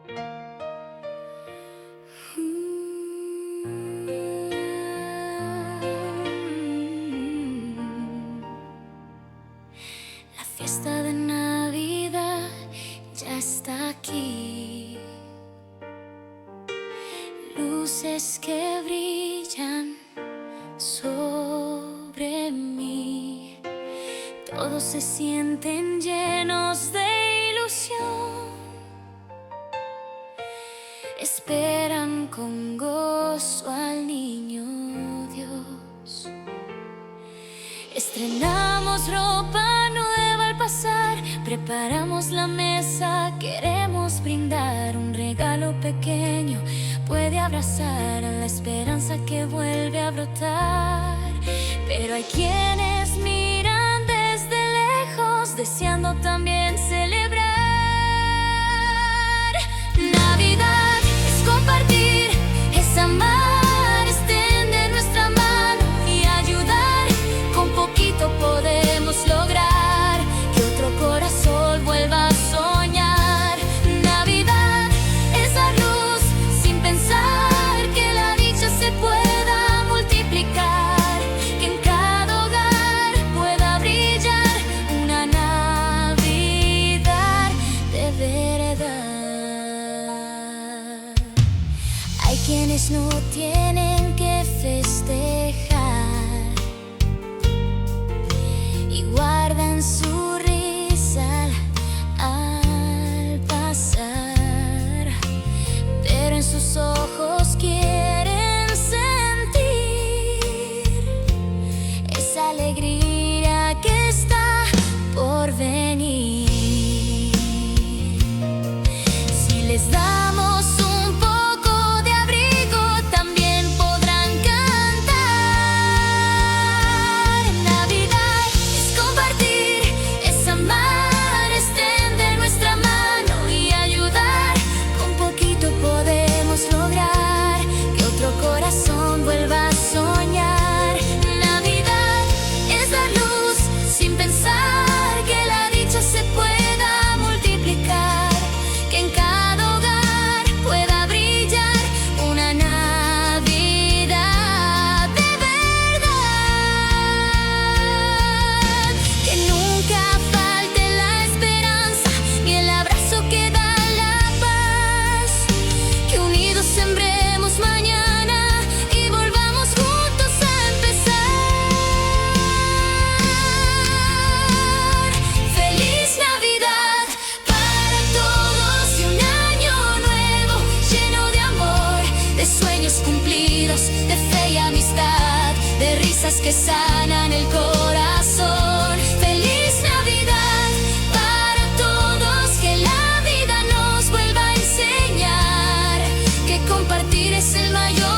La fiesta de Navidad ya está aquí. Luces que brillan sobre mí. Todos se sienten llenos de ilusión. Esperan con gozo al niño Dios. Estrenamos ropa nueva al pasar, preparamos la mesa, queremos brindar. Un regalo pequeño puede abrazar a la esperanza que vuelve a brotar. Pero hay quienes miran desde lejos, deseando también celebrar. Navidad es compartir, es amar, es tender nuestra mano y ayudar. Con poquito podemos lograr que otro corazón vuelva a soñar. Navidad es dar luz sin pensar, que la dicha se pueda multiplicar, que en cada hogar pueda brillar una Navidad de verdad. Hay quienes no tienen que festejar y guardan su risa al pasar, pero en sus ojos quieren sentir esa alegría que está por venir. Si les damos un poco de abrigo, también podrán cantar. Navidad es compartir, es amar, es tender nuestra mano y ayudar. Con poquito podemos lograr que otro corazón vuelva a soñar. Navidad es dar luz sin pensar, que la dicha se pueda multiplicar, que en cada hogar pueda brillar una Navidad de verdad. Que nunca falte la esperanza ni el abrazo que da la paz. Que unidos sembremos mañana y volvamos juntos a empezar. Feliz Navidad para todos y un año nuevo lleno de amor, de sueños cumplidos, de fe y amistad, de risas que sanan el corazón. Feliz Navidad para todos, que la vida nos vuelva a enseñar que compartir es el mayor